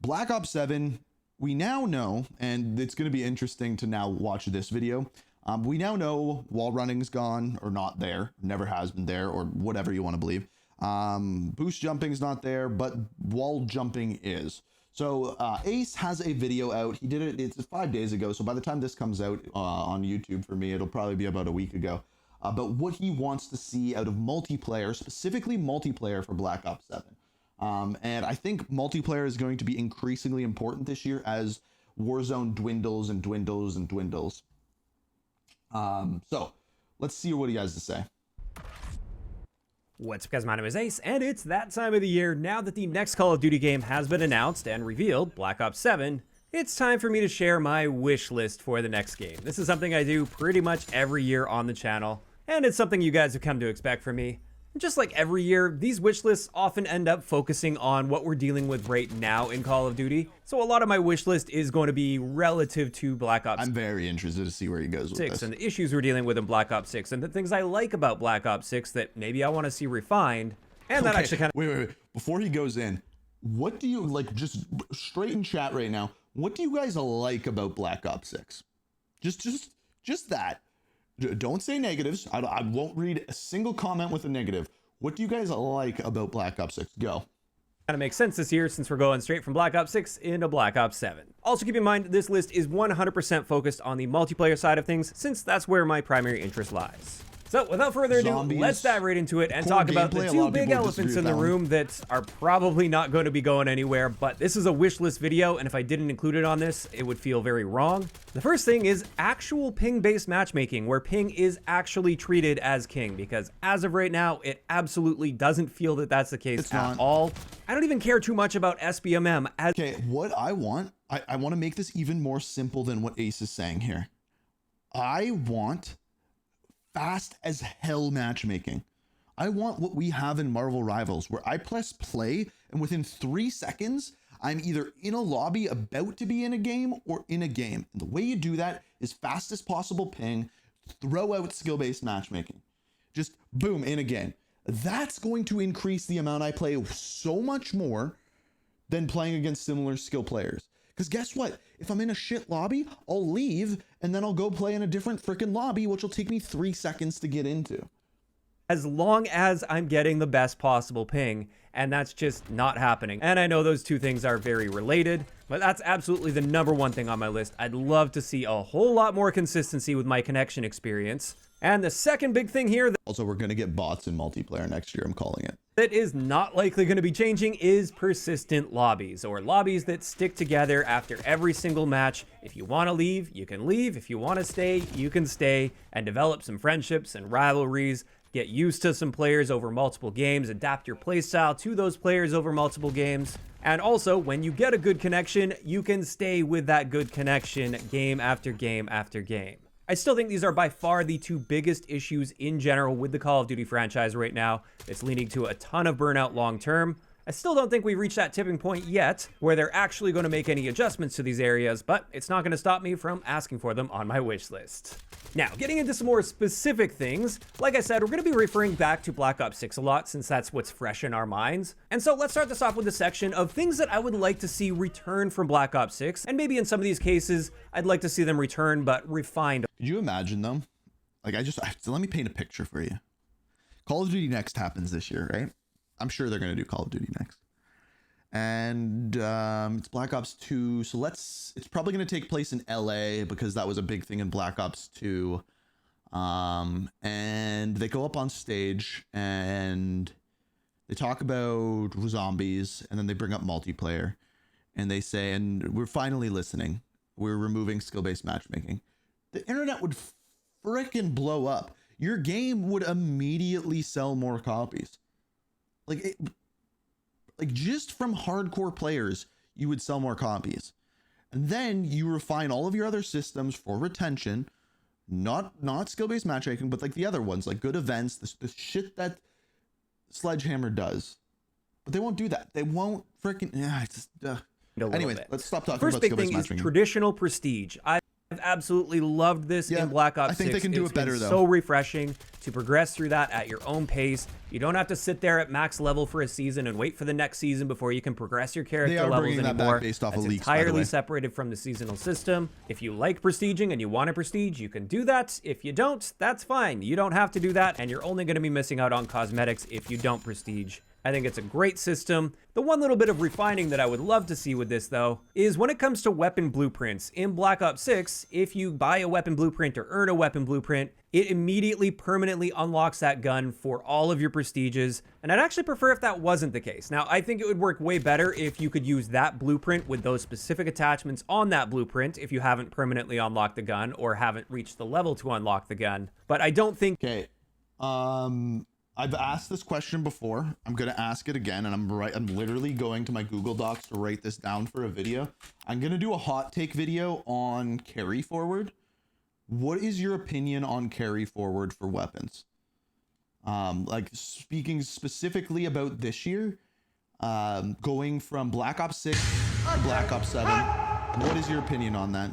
Black Ops 7, we now know, and it's going to be interesting to now watch this video. We now know wall running's gone, or not there, never has been there, or whatever you want to believe. Boost jumping's not there, but wall jumping is. So Ace has a video out. He did it, it's 5 days ago. So by the time this comes out on YouTube for me, it'll probably be about a week ago. But what he wants to see out of multiplayer, specifically multiplayer for Black Ops 7. And I think multiplayer is going to be increasingly important this year as Warzone dwindles and dwindles and dwindles. So let's see what he has to say. What's up, guys? My name is Ace, and it's that time of the year. Now that the next Call of Duty game has been announced and revealed, Black Ops 7, it's time for me to share my wish list for the next game. This is something I do pretty much every year on the channel, and it's something you guys have come to expect from me. Just like every year, these wish lists often end up focusing on what we're dealing with right now in Call of Duty. So a lot of my wish list is going to be relative to Black Ops. I'm very interested to see where he goes with this. And the issues we're dealing with in Black Ops 6 and the things I like about Black Ops 6 that maybe I want to see refined. And that actually kind of... Wait. Before he goes in, what do you like, just straight in chat right now, what do you guys like about Black Ops 6? Just that. Don't say negatives. I won't read a single comment with a negative. What do you guys like about Black Ops 6? Go. Kind of makes sense this year since we're going straight from Black Ops 6 into Black Ops 7. Also keep in mind, this list is 100% focused on the multiplayer side of things since that's where my primary interest lies. So without further ado, let's dive right into it and talk about the two big elephants in the room that are probably not going to be going anywhere, but this is a wish list video, and if I didn't include it on this, it would feel very wrong. The first thing is actual ping-based matchmaking, where ping is actually treated as king, because as of right now, it absolutely doesn't feel that that's the case at all. I don't even care too much about SBMM. Okay, what I want to make this even more simple than what Ace is saying here. I want fast as hell matchmaking. I want what we have in Marvel Rivals, where I press play and within 3 seconds, I'm either in a lobby about to be in a game or in a game. And the way you do that is fastest possible ping, throw out skill-based matchmaking. Just boom, in a game. That's going to increase the amount I play so much more than playing against similar skill players. Because guess what? If I'm in a shit lobby, I'll leave and then I'll go play in a different freaking lobby, which will take me 3 seconds to get into. As long as I'm getting the best possible ping, and that's just not happening. And I know those two things are very related, but that's absolutely the #1 thing on my list. I'd love to see a whole lot more consistency with my connection experience. And the second big thing here... Also, we're going to get bots in multiplayer next year, I'm calling it. That is not likely going to be changing is persistent lobbies, or lobbies that stick together after every single match. If you want to leave, you can leave. If you want to stay, you can stay and develop some friendships and rivalries. Get used to some players over multiple games, adapt your playstyle to those players over multiple games. And also, when you get a good connection, you can stay with that good connection game after game after game. I still think these are by far the two biggest issues in general with the Call of Duty franchise right now. It's leading to a ton of burnout long term. I still don't think we've reached that tipping point yet where they're actually going to make any adjustments to these areas, but it's not going to stop me from asking for them on my wish list. Now, getting into some more specific things, like I said, we're going to be referring back to Black Ops 6 a lot since that's what's fresh in our minds. And so let's start this off with a section of things that I would like to see return from Black Ops 6. And maybe in some of these cases, I'd like to see them return, but refined. Could you imagine them? Like, so let me paint a picture for you. Call of Duty Next happens this year, right? I'm sure they're going to do Call of Duty Next. And it's Black Ops 2. So it's probably going to take place in LA because that was a big thing in Black Ops 2. And they go up on stage and they talk about zombies, and then they bring up multiplayer and they say, and we're finally listening. We're removing skill-based matchmaking. The internet would frickin' blow up. Your game would immediately sell more copies. Like just from hardcore players, you would sell more copies. And then you refine all of your other systems for retention, not skill-based matchmaking, but like the other ones, like good events, the shit that Sledgehammer does. But they won't do that. They won't freaking... Anyways, let's stop talking about skill-based matchmaking. First big thing is traditional prestige. I've I've absolutely loved this in Black Ops 6. I think they can do it better, though. It's so refreshing to progress through that at your own pace. You don't have to sit there at max level for a season and wait for the next season before you can progress your character levels anymore. Based off That's of leaks, by the entirely way. separated from the seasonal system. If you like prestiging and you want to prestige, you can do that. If you don't, that's fine. You don't have to do that, and you're only going to be missing out on cosmetics if you don't prestige. I think it's a great system. The one little bit of refining that I would love to see with this, though, is when it comes to weapon blueprints. In Black Ops 6, if you buy a weapon blueprint or earn a weapon blueprint, it immediately permanently unlocks that gun for all of your prestiges, and I'd actually prefer if that wasn't the case. Now, I think it would work way better if you could use that blueprint with those specific attachments on that blueprint if you haven't permanently unlocked the gun or haven't reached the level to unlock the gun. But I don't think... Okay, I've asked this question before. I'm gonna ask it again, and I'm literally going to my Google Docs to write this down for a video. I'm gonna do a hot take video on carry forward. What is your opinion on carry forward for weapons? Like speaking specifically about this year, going from Black Ops 6 to Black Ops 7. What is your opinion on that?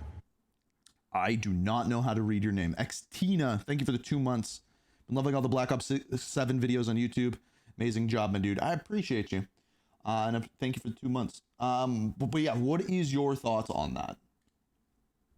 I do not know how to read your name. Xtina, thank you for the 2 months. Been loving all the Black Ops 7 videos on YouTube. Amazing job, my dude. I appreciate you. And thank you for the 2 months. But yeah, what is your thoughts on that?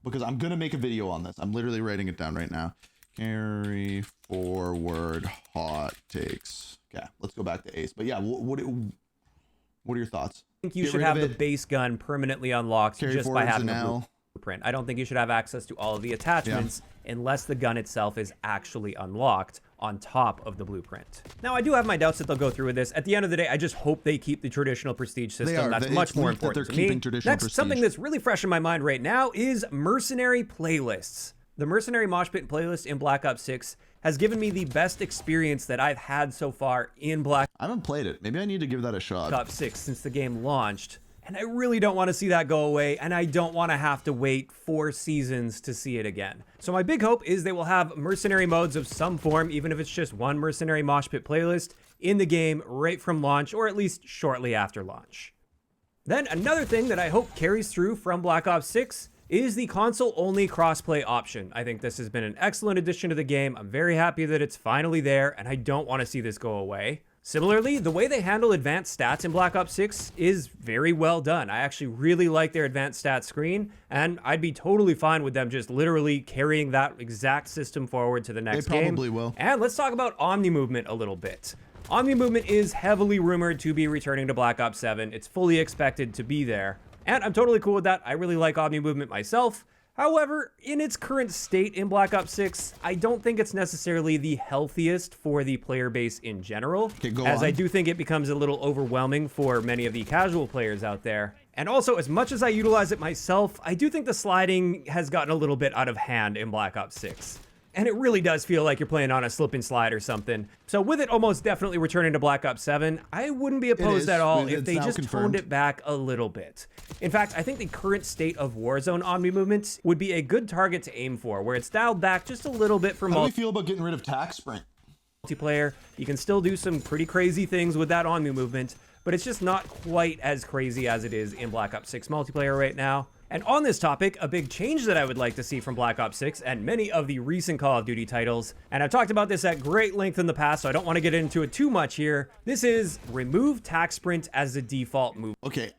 Because I'm going to make a video on this. I'm literally writing it down right now. Carry forward hot takes. Okay, let's go back to Ace. But yeah, what are your thoughts? I think you should have the base gun permanently unlocked just by having a blueprint. I don't think you should have access to all of the attachments unless the gun itself is actually unlocked on top of the blueprint. Now, I do have my doubts that they'll go through with this. At the end of the day, I just hope they keep the traditional prestige system. That's much more important to me. Next, something that's really fresh in my mind right now is mercenary playlists. The mercenary mosh pit playlist in Black Ops 6 has given me the best experience that I've had so far in Black I haven't played it. Maybe I need to give that a shot. Ops 6 since the game launched. And I really don't want to see that go away, and I don't want to have to wait 4 seasons to see it again. So my big hope is they will have mercenary modes of some form, even if it's just one mercenary mosh pit playlist, in the game right from launch, or at least shortly after launch. Then another thing that I hope carries through from Black Ops 6 is the console-only crossplay option. I think this has been an excellent addition to the game. I'm very happy that it's finally there, and I don't want to see this go away. Similarly, the way they handle advanced stats in Black Ops 6 is very well done. I actually really like their advanced stats screen, and I'd be totally fine with them just literally carrying that exact system forward to the next game. They probably will. And let's talk about Omni Movement a little bit. Omni Movement is heavily rumored to be returning to Black Ops 7. It's fully expected to be there, and I'm totally cool with that. I really like Omni Movement myself. However, in its current state in Black Ops 6, I don't think it's necessarily the healthiest for the player base in general, as I do think it becomes a little overwhelming for many of the casual players out there. And also, as much as I utilize it myself, I do think the sliding has gotten a little bit out of hand in Black Ops 6. And it really does feel like you're playing on a slip and slide or something. So with it almost definitely returning to Black Ops 7, I wouldn't be opposed at all if they just toned it back a little bit. In fact, I think the current state of Warzone Omni Movement would be a good target to aim for, where it's dialed back just a little bit for How do you feel about getting rid of tac sprint? Multiplayer. You can still do some pretty crazy things with that Omni Movement, but it's just not quite as crazy as it is in Black Ops 6 multiplayer right now. And on this topic, a big change that I would like to see from Black Ops 6 and many of the recent Call of Duty titles, and I've talked about this at great length in the past, so I don't want to get into it too much here. This is remove tac sprint as the default move. Okay,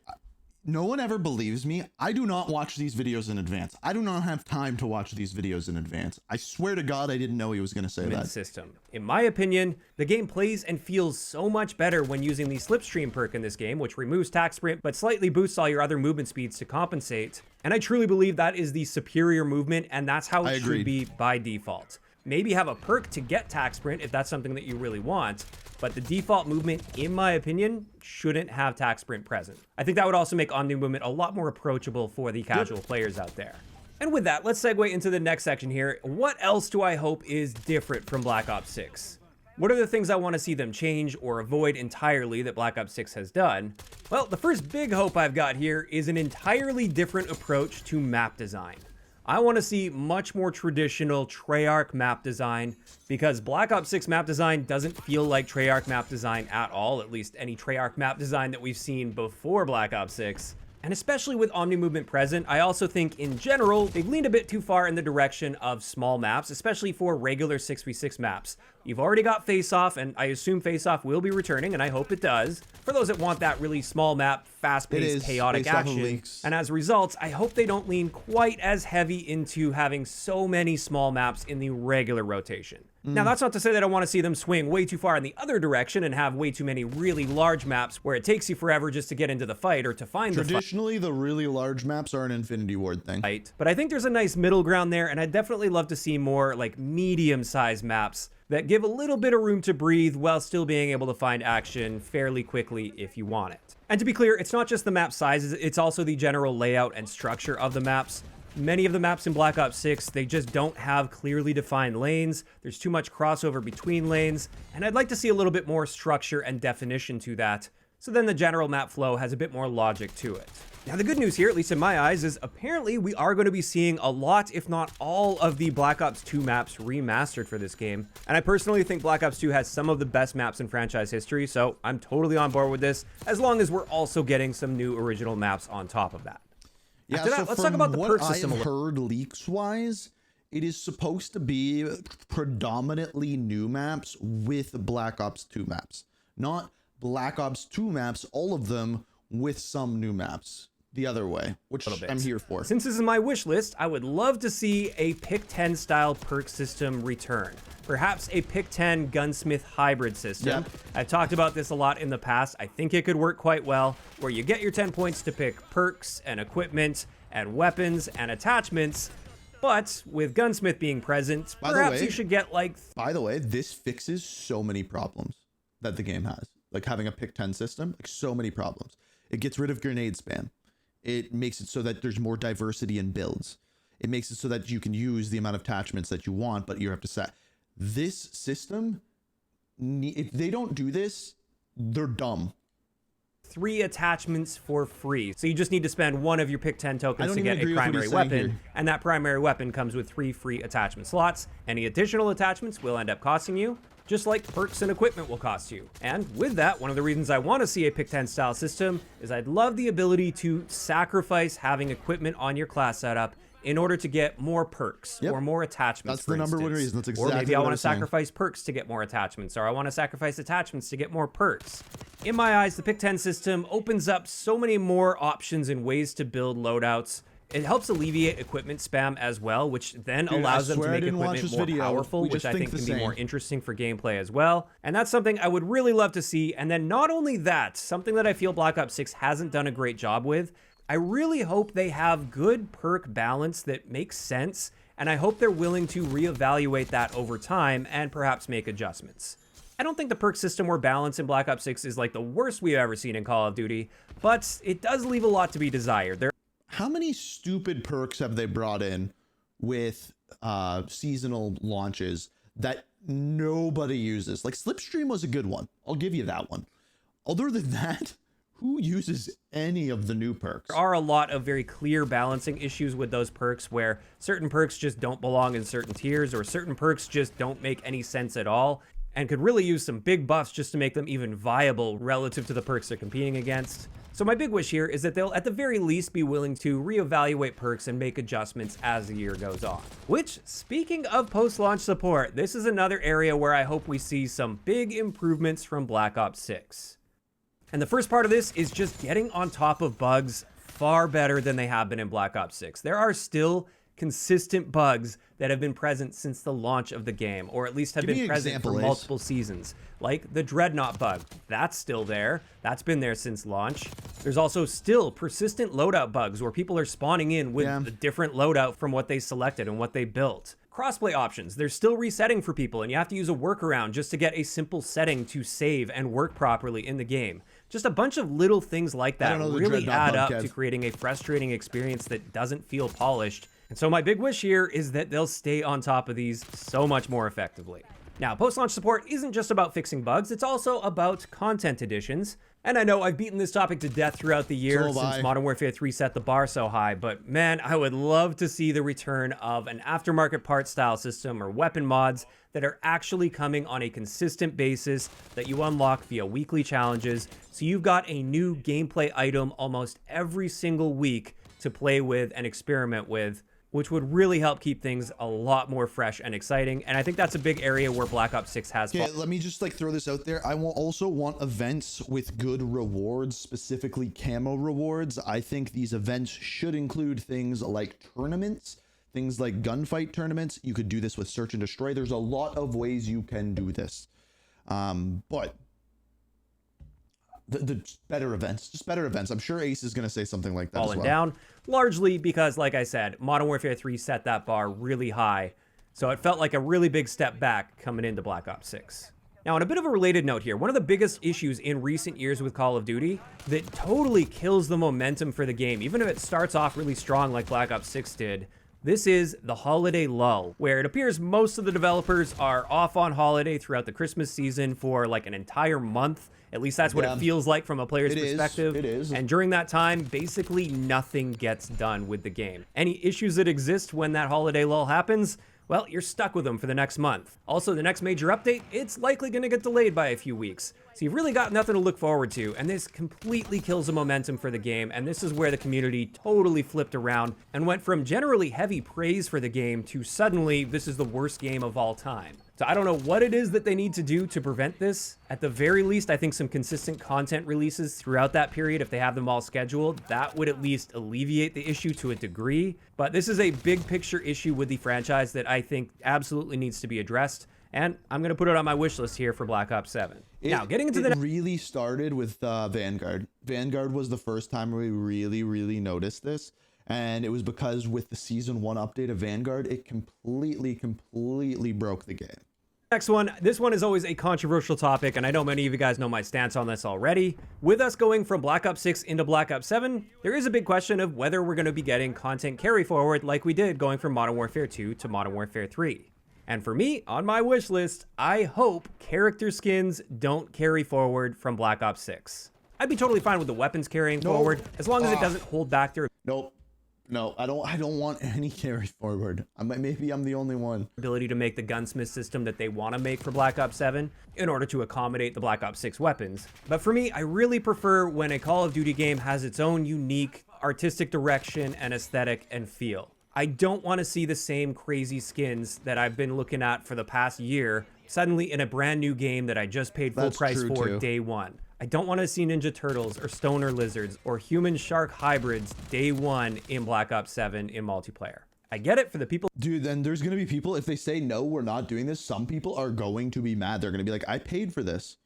no one ever believes me. I do not watch these videos in advance. I do not have time to watch these videos in advance. I swear to God, I didn't know he was going to say that. System. In my opinion, the game plays and feels so much better when using the Slipstream perk in this game, which removes tac sprint, but slightly boosts all your other movement speeds to compensate. And I truly believe that is the superior movement, and that's how it should be by default. Maybe have a perk to get tac sprint if that's something that you really want, but the default movement, in my opinion, shouldn't have tac sprint present. I think that would also make Omni Movement a lot more approachable for the casual players out there. And with that, let's segue into the next section here. What else do I hope is different from Black Ops 6? What are the things I want to see them change or avoid entirely that Black Ops 6 has done? Well, the first big hope I've got here is an entirely different approach to map design. I want to see much more traditional Treyarch map design, because Black Ops 6 map design doesn't feel like Treyarch map design at all, at least any Treyarch map design that we've seen before Black Ops 6. And especially with Omni Movement present, I also think in general, they've leaned a bit too far in the direction of small maps, especially for regular 6v6 maps. You've already got Face Off, and I assume Face Off will be returning, and I hope it does, for those that want that really small map, fast-paced, chaotic action. And as a result, I hope they don't lean quite as heavy into having so many small maps in the regular rotation. Now, that's not to say that I want to see them swing way too far in the other direction and have way too many really large maps where it takes you forever just to get into the fight or to find the fight. Traditionally, the really large maps are an Infinity Ward thing. Right. But I think there's a nice middle ground there, and I'd definitely love to see more like medium-sized maps that give a little bit of room to breathe while still being able to find action fairly quickly if you want it. And to be clear, it's not just the map sizes, it's also the general layout and structure of the maps. Many of the maps in Black Ops 6, they just don't have clearly defined lanes. There's too much crossover between lanes, and I'd like to see a little bit more structure and definition to that, so then the general map flow has a bit more logic to it. Now, the good news here, at least in my eyes, is apparently we are going to be seeing a lot, if not all, of the Black Ops 2 maps remastered for this game. And I personally think Black Ops 2 has some of the best maps in franchise history, so I'm totally on board with this, as long as we're also getting some new original maps on top of that. Yeah, After that, let's talk about the perk system. I've heard leaks-wise, it is supposed to be predominantly new maps with Black Ops 2 maps. Not Black Ops 2 maps, all of them with some new maps. The other way, which I'm here for. Since this is my wish list, I would love to see a pick 10 style perk system return. Perhaps a pick 10 Gunsmith hybrid system. Yep. I've talked about this a lot in the past. I think it could work quite well, where you get your 10 points to pick perks and equipment and weapons and attachments. But with Gunsmith being present, perhaps you should get like... By the way, this fixes so many problems that the game has. Like having a pick 10 system, like so many problems. It gets rid of grenade spam. It makes it so that there's more diversity in builds. It makes it so that you can use the amount of attachments that you want, but you have to set. This system, if they don't do this, they're dumb. 3 attachments for free. So you just need to spend 1 of your pick 10 tokens to get a primary weapon, and that primary weapon comes with 3 free attachment slots. Any additional attachments will end up costing you, just like perks and equipment will cost you. And with that, one of the reasons I want to see a pick 10 style system is I'd love the ability to sacrifice having equipment on your class setup in order to get more perks or more attachments. That's the number one reason. That's exactly or maybe I want to saying. sacrifice perks to get more attachments, or I want to sacrifice attachments to get more perks. In my eyes, the pick 10 system opens up so many more options and ways to build loadouts. It helps alleviate equipment spam as well, which then allows them to make equipment more powerful, which I think can be more interesting for gameplay as well. And that's something I would really love to see. And then not only that, something that I feel Black Ops 6 hasn't done a great job with, I really hope they have good perk balance that makes sense, and I hope they're willing to reevaluate that over time and perhaps make adjustments. I don't think the perk system or balance in Black Ops 6 is like the worst we've ever seen in Call of Duty, but it does leave a lot to be desired. How many stupid perks have they brought in with seasonal launches that nobody uses? Like Slipstream was a good one. I'll give you that one. Other than that, who uses any of the new perks? There are a lot of very clear balancing issues with those perks where certain perks just don't belong in certain tiers, or certain perks just don't make any sense at all and could really use some big buffs just to make them even viable relative to the perks they're competing against. So my big wish here is that they'll at the very least be willing to reevaluate perks and make adjustments as the year goes on. Which, speaking of post-launch support, this is another area where I hope we see some big improvements from Black Ops 6. And the first part of this is just getting on top of bugs far better than they have been in Black Ops 6. There are still consistent bugs that have been present since the launch of the game, or at least have been present for multiple seasons, like the Dreadnought bug. That's still there. That's been there since launch. There's also still persistent loadout bugs where people are spawning in with a different loadout from what they selected and what they built. Crossplay options, they're still resetting for people, and you have to use a workaround just to get a simple setting to save and work properly in the game. Just a bunch of little things like that really add up to creating a frustrating experience that doesn't feel polished. And so my big wish here is that they'll stay on top of these so much more effectively. Now, post-launch support isn't just about fixing bugs, it's also about content additions. And I know I've beaten this topic to death throughout the year since Modern Warfare 3 set the bar so high, but man, I would love to see the return of an aftermarket parts style system or weapon mods that are actually coming on a consistent basis that you unlock via weekly challenges, so you've got a new gameplay item almost every single week to play with and experiment with, which would really help keep things a lot more fresh and exciting. And I think that's a big area where Black Ops 6 has. Okay, let me just like throw this out there. I will also want events with good rewards, specifically camo rewards. I think these events should include things like tournaments, things like gunfight tournaments. You could do this with search and destroy. There's a lot of ways you can do this. But the better events, just better events. I'm sure Ace is going to say something like that Falling down, largely because, like I said, Modern Warfare 3 set that bar really high, so it felt like a really big step back coming into Black Ops 6. Now, on a bit of a related note here, one of the biggest issues in recent years with Call of Duty that totally kills the momentum for the game, even if it starts off really strong like Black Ops 6 did, this is the holiday lull, where it appears most of the developers are off on holiday throughout the Christmas season for like an entire month. At least that's what it feels like from a player's perspective. It is. And during that time, basically nothing gets done with the game. Any issues that exist when that holiday lull happens, well, you're stuck with them for the next month. Also, the next major update, it's likely going to get delayed by a few weeks. So you've really got nothing to look forward to, and this completely kills the momentum for the game, and this is where the community totally flipped around and went from generally heavy praise for the game to suddenly, this is the worst game of all time. So I don't know what it is that they need to do to prevent this. At the very least, I think some consistent content releases throughout that period, if they have them all scheduled, that would at least alleviate the issue to a degree. But this is a big picture issue with the franchise that I think absolutely needs to be addressed. And I'm going to put it on my wish list here for Black Ops 7. Now, getting into it really started with Vanguard. Vanguard was the first time we really noticed this. And it was because with the Season 1 update of Vanguard, it completely broke the game. Next one, this one is always a controversial topic, and I know many of you guys know my stance on this already. With us going from Black Ops 6 into Black Ops 7, there is a big question of whether we're going to be getting content carry forward like we did going from Modern Warfare 2 to Modern Warfare 3. And for me, on my wish list, I hope character skins don't carry forward from Black Ops 6. I'd be totally fine with the weapons carrying forward, as long as it doesn't hold back their No, I don't want any carry forward. Maybe I'm the only one. Ability to make the Gunsmith system that they want to make for Black Ops 7 in order to accommodate the Black Ops 6 weapons. But for me, I really prefer when a Call of Duty game has its own unique artistic direction and aesthetic and feel. I don't want to see the same crazy skins that I've been looking at for the past year suddenly in a brand new game that I just paid full price for day one. I don't want to see Ninja Turtles or Stoner Lizards or human shark hybrids day one in Black Ops 7 in multiplayer. I get it for the people. Dude, then there's going to be people, if they say, no, we're not doing this, some people are going to be mad. They're going to be like, I paid for this.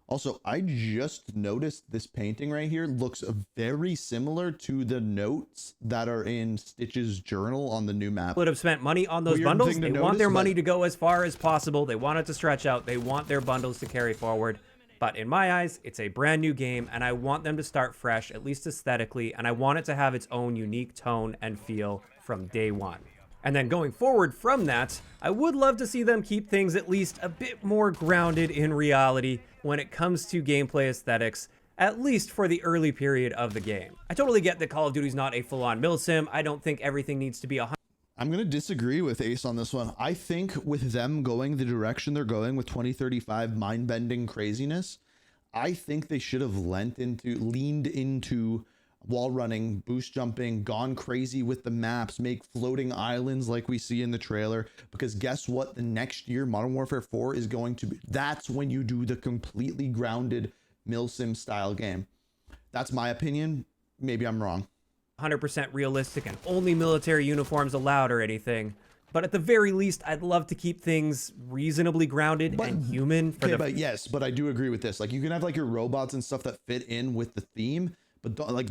Also, I just noticed this painting right here looks very similar to the notes that are in Stitch's journal on the new map. Would have spent money on those bundles. They want their money to go as far as possible. They want it to stretch out. They want their bundles to carry forward. But in my eyes, it's a brand new game, and I want them to start fresh, at least aesthetically, and I want it to have its own unique tone and feel from day one. And then going forward from that, I would love to see them keep things at least a bit more grounded in reality when it comes to gameplay aesthetics, at least for the early period of the game. I totally get that Call of Duty is not a full-on milsim. I don't think everything needs to be 100%. I'm going to disagree with Ace on this one. I think with them going the direction they're going with 2035 mind-bending craziness, I think they should have leaned into wall running, boost jumping, gone crazy with the maps, make floating islands like we see in the trailer. Because guess what? The next year, Modern Warfare 4 is going to be... That's when you do the completely grounded milsim style game. That's my opinion. Maybe I'm wrong. 100% realistic and only military uniforms allowed or anything. But at the very least, I'd love to keep things reasonably grounded and human. But I do agree with this. Like, you can have like your robots and stuff that fit in with the theme, but don't, like,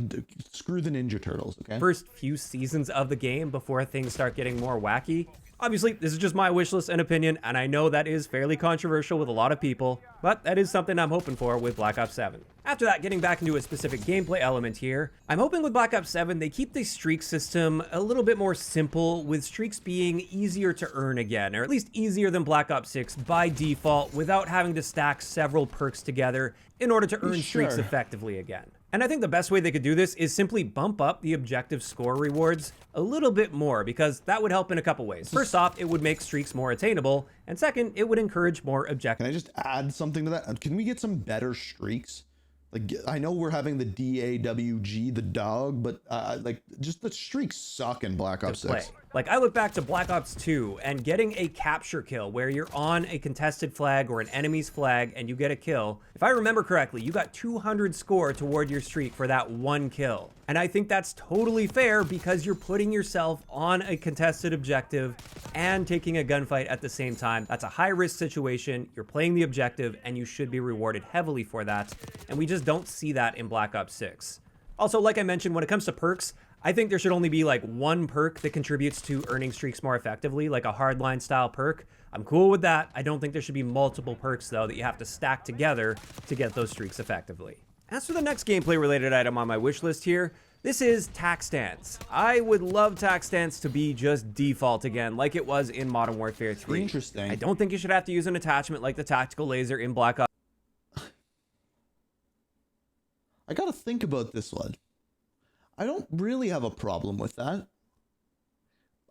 screw the Ninja Turtles, okay? First few seasons of the game before things start getting more wacky. Obviously, this is just my wish list and opinion, and I know that is fairly controversial with a lot of people, but that is something I'm hoping for with Black Ops 7. After that, getting back into a specific gameplay element here, I'm hoping with Black Ops 7 they keep the streak system a little bit more simple, with streaks being easier to earn again, or at least easier than Black Ops 6 by default, without having to stack several perks together in order to earn streaks effectively again. And I think the best way they could do this is simply bump up the objective score rewards a little bit more, because that would help in a couple ways. First off, it would make streaks more attainable, and second, it would encourage more objective. Can I just add something to that? Can we get some better streaks? Like, I know we're having the DAWG, the dog, but like, just the streaks suck in Black Ops 6. Like, I look back to Black Ops 2 and getting a capture kill where you're on a contested flag or an enemy's flag and you get a kill. If I remember correctly, you got 200 score toward your streak for that one kill. And I think that's totally fair, because you're putting yourself on a contested objective and taking a gunfight at the same time. That's a high-risk situation. You're playing the objective, and you should be rewarded heavily for that. And we just don't see that in Black Ops 6. Also, like I mentioned, when it comes to perks, I think there should only be like one perk that contributes to earning streaks more effectively, like a hardline style perk. I'm cool with that. I don't think there should be multiple perks, though, that you have to stack together to get those streaks effectively. As for the next gameplay related item on my wish list here, this is tac stance. I would love tac stance to be just default again, like it was in Modern Warfare 3. Interesting. I don't think you should have to use an attachment like the tactical laser in Black Ops. I gotta think about this one. I don't really have a problem with that.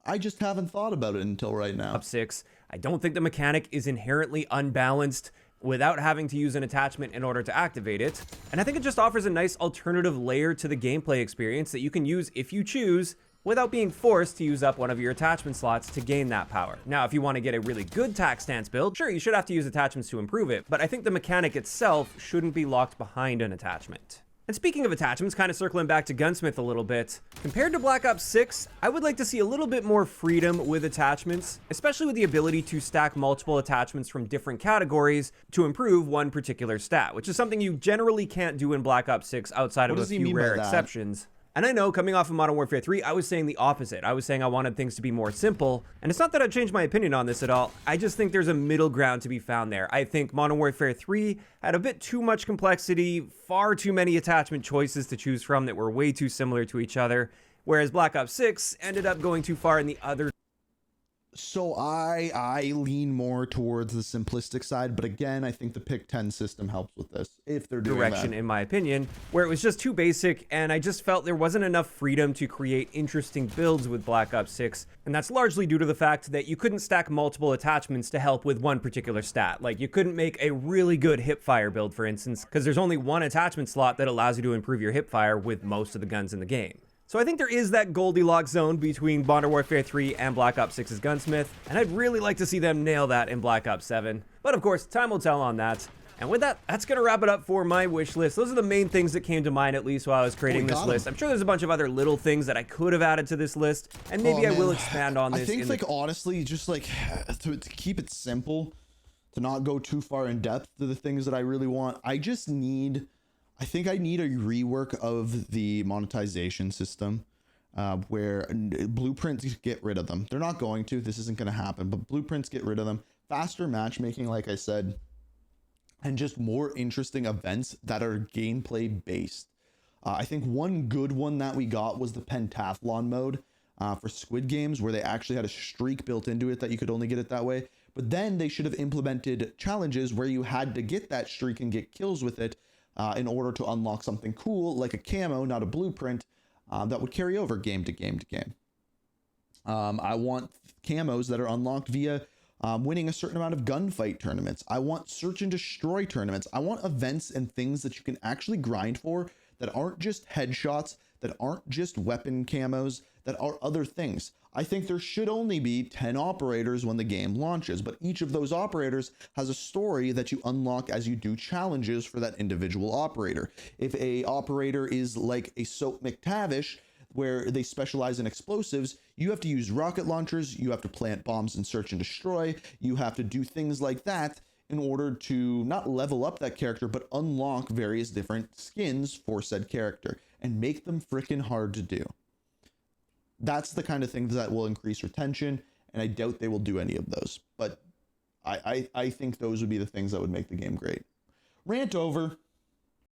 I just haven't thought about it until right now. 6. I don't think the mechanic is inherently unbalanced without having to use an attachment in order to activate it. And I think it just offers a nice alternative layer to the gameplay experience that you can use if you choose, without being forced to use up one of your attachment slots to gain that power. Now, if you want to get a really good tac stance build, sure, you should have to use attachments to improve it, but I think the mechanic itself shouldn't be locked behind an attachment. And speaking of attachments, kind of circling back to Gunsmith a little bit, compared to Black Ops 6, I would like to see a little bit more freedom with attachments, especially with the ability to stack multiple attachments from different categories to improve one particular stat, which is something you generally can't do in Black Ops 6 outside of a few rare exceptions. And I know, coming off of Modern Warfare 3, I was saying the opposite. I was saying I wanted things to be more simple, and it's not that I've changed my opinion on this at all. I just think there's a middle ground to be found there. I think Modern Warfare 3 had a bit too much complexity, far too many attachment choices to choose from that were way too similar to each other, whereas Black Ops 6 ended up going too far in the other. So I lean more towards the simplistic side, but again, I think the pick 10 system helps with this, if they're doing direction, that. in my opinion, where it was just too basic, and I just felt there wasn't enough freedom to create interesting builds with Black Ops 6, and that's largely due to the fact that you couldn't stack multiple attachments to help with one particular stat. Like, you couldn't make a really good hipfire build, for instance, because there's only one attachment slot that allows you to improve your hipfire with most of the guns in the game. So I think there is that Goldilocks zone between Modern Warfare 3 and Black Ops 6's Gunsmith, and I'd really like to see them nail that in Black Ops 7. But of course, time will tell on that. And with that, that's going to wrap it up for my wish list. Those are the main things that came to mind, at least while I was creating this list. I'm sure there's a bunch of other little things that I could have added to this list, and maybe I will expand on this. I think, like, honestly, just like to keep it simple, to not go too far in depth to the things that I really want, I think I need a rework of the monetization system, where blueprints get rid of them. They're not going to. This isn't going to happen, but blueprints get rid of them. Faster matchmaking, like I said, and just more interesting events that are gameplay based. I think one good one that we got was the pentathlon mode for Squid Games, where they actually had a streak built into it that you could only get it that way. But then they should have implemented challenges where you had to get that streak and get kills with it, in order to unlock something cool, like a camo, not a blueprint, that would carry over game to game to game. I want camos that are unlocked via winning a certain amount of gunfight tournaments. I want search and destroy tournaments. I want events and things that you can actually grind for that aren't just headshots, that aren't just weapon camos, that are other things. I think there should only be 10 operators when the game launches, but each of those operators has a story that you unlock as you do challenges for that individual operator. If a operator is like a Soap McTavish, where they specialize in explosives, you have to use rocket launchers, you have to plant bombs and search and destroy, you have to do things like that in order to not level up that character, but unlock various different skins for said character. and make them freaking hard to do. That's the kind of thing that will increase retention, and I doubt they will do any of those. But I think those would be the things that would make the game great. Rant over.